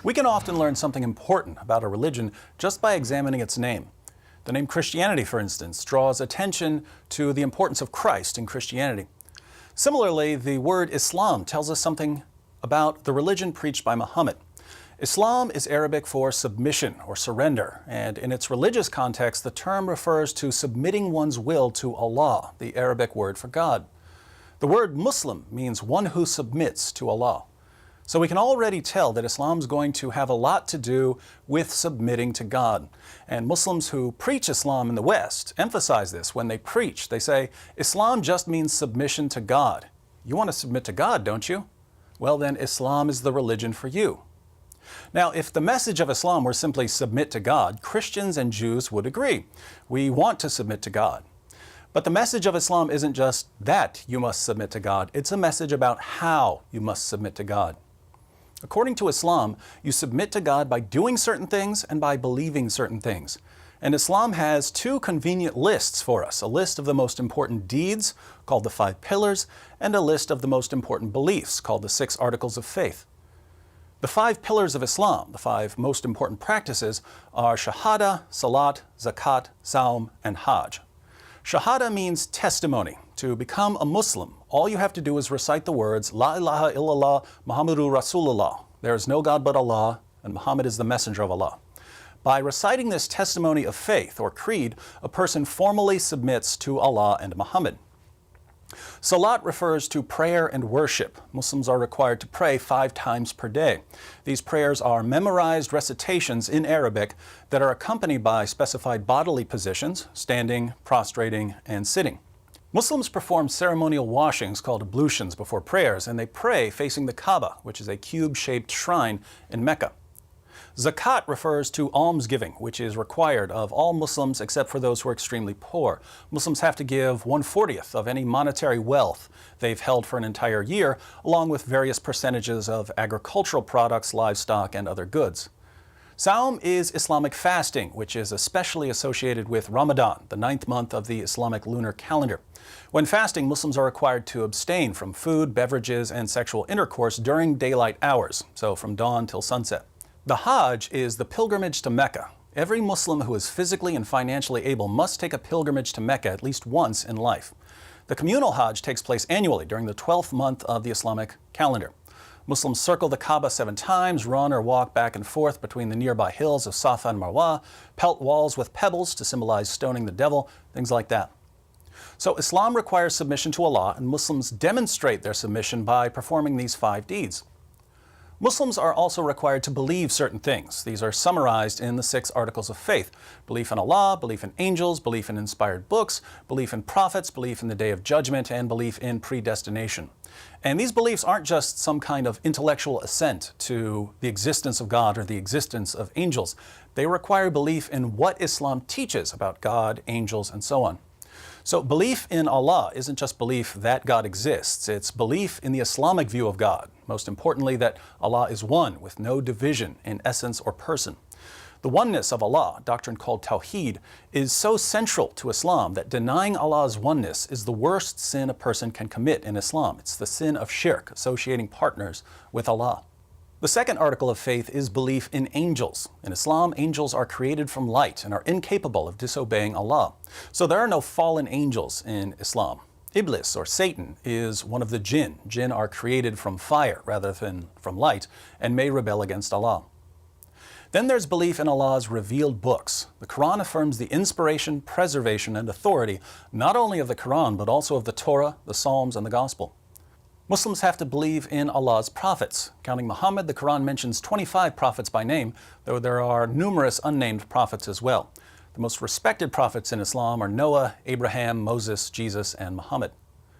We can often learn something important about a religion just by examining its name. The name Christianity, for instance, draws attention to the importance of Christ in Christianity. Similarly, the word Islam tells us something about the religion preached by Muhammad. Islam is Arabic for submission or surrender, and in its religious context, the term refers to submitting one's will to Allah, the Arabic word for God. The word Muslim means one who submits to Allah. So we can already tell that Islam is going to have a lot to do with submitting to God. And Muslims who preach Islam in the West emphasize this when they preach. They say, Islam just means submission to God. You want to submit to God, don't you? Well, then Islam is the religion for you. Now, if the message of Islam were simply submit to God, Christians and Jews would agree. We want to submit to God. But the message of Islam isn't just that you must submit to God. It's a message about how you must submit to God. According to Islam, you submit to God by doing certain things and by believing certain things. And Islam has two convenient lists for us, a list of the most important deeds, called the 5 pillars, and a list of the most important beliefs, called the 6 articles of faith. The 5 pillars of Islam, the 5 most important practices, are Shahada, Salat, Zakat, Saum, and Hajj. Shahada means testimony. To become a Muslim, all you have to do is recite the words, La ilaha illallah, Muhammadur Rasulullah. There is no God but Allah, and Muhammad is the messenger of Allah. By reciting this testimony of faith, or creed, a person formally submits to Allah and Muhammad. Salat refers to prayer and worship. Muslims are required to pray 5 times per day. These prayers are memorized recitations in Arabic that are accompanied by specified bodily positions, standing, prostrating, and sitting. Muslims perform ceremonial washings called ablutions before prayers, and they pray facing the Kaaba, which is a cube-shaped shrine in Mecca. Zakat refers to almsgiving, which is required of all Muslims except for those who are extremely poor. Muslims have to give 1/40th of any monetary wealth they've held for an entire year, along with various percentages of agricultural products, livestock, and other goods. Saum is Islamic fasting, which is especially associated with Ramadan, the 9th month of the Islamic lunar calendar. When fasting, Muslims are required to abstain from food, beverages, and sexual intercourse during daylight hours, so from dawn till sunset. The Hajj is the pilgrimage to Mecca. Every Muslim who is physically and financially able must take a pilgrimage to Mecca at least once in life. The communal Hajj takes place annually during the 12th month of the Islamic calendar. Muslims circle the Kaaba 7 times, run or walk back and forth between the nearby hills of Safa and Marwa, pelt walls with pebbles to symbolize stoning the devil, things like that. So Islam requires submission to Allah, and Muslims demonstrate their submission by performing these 5 deeds. Muslims are also required to believe certain things. These are summarized in the 6 articles of faith: belief in Allah, belief in angels, belief in inspired books, belief in prophets, belief in the Day of Judgment, and belief in predestination. And these beliefs aren't just some kind of intellectual assent to the existence of God or the existence of angels. They require belief in what Islam teaches about God, angels, and so on. So belief in Allah isn't just belief that God exists, it's belief in the Islamic view of God. Most importantly, that Allah is one with no division in essence or person. The oneness of Allah, a doctrine called Tawheed, is so central to Islam that denying Allah's oneness is the worst sin a person can commit in Islam. It's the sin of shirk, associating partners with Allah. The 2nd article of faith is belief in angels. In Islam, angels are created from light and are incapable of disobeying Allah. So there are no fallen angels in Islam. Iblis, or Satan, is one of the jinn. Jinn are created from fire rather than from light and may rebel against Allah. Then there's belief in Allah's revealed books. The Quran affirms the inspiration, preservation, and authority not only of the Quran but also of the Torah, the Psalms, and the Gospel. Muslims have to believe in Allah's prophets. Counting Muhammad, the Quran mentions 25 prophets by name, though there are numerous unnamed prophets as well. The most respected prophets in Islam are Noah, Abraham, Moses, Jesus, and Muhammad.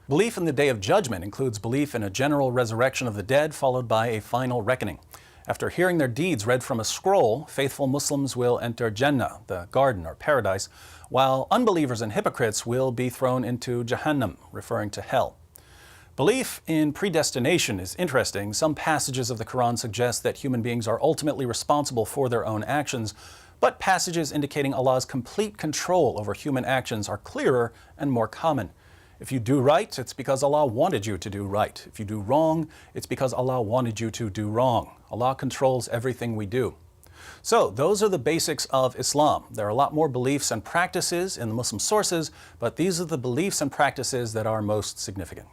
Belief in the Day of Judgment includes belief in a general resurrection of the dead followed by a final reckoning. After hearing their deeds read from a scroll, faithful Muslims will enter Jannah, the garden or paradise, while unbelievers and hypocrites will be thrown into Jahannam, referring to hell. Belief in predestination is interesting. Some passages of the Quran suggest that human beings are ultimately responsible for their own actions, but passages indicating Allah's complete control over human actions are clearer and more common. If you do right, it's because Allah wanted you to do right. If you do wrong, it's because Allah wanted you to do wrong. Allah controls everything we do. So those are the basics of Islam. There are a lot more beliefs and practices in the Muslim sources, but these are the beliefs and practices that are most significant.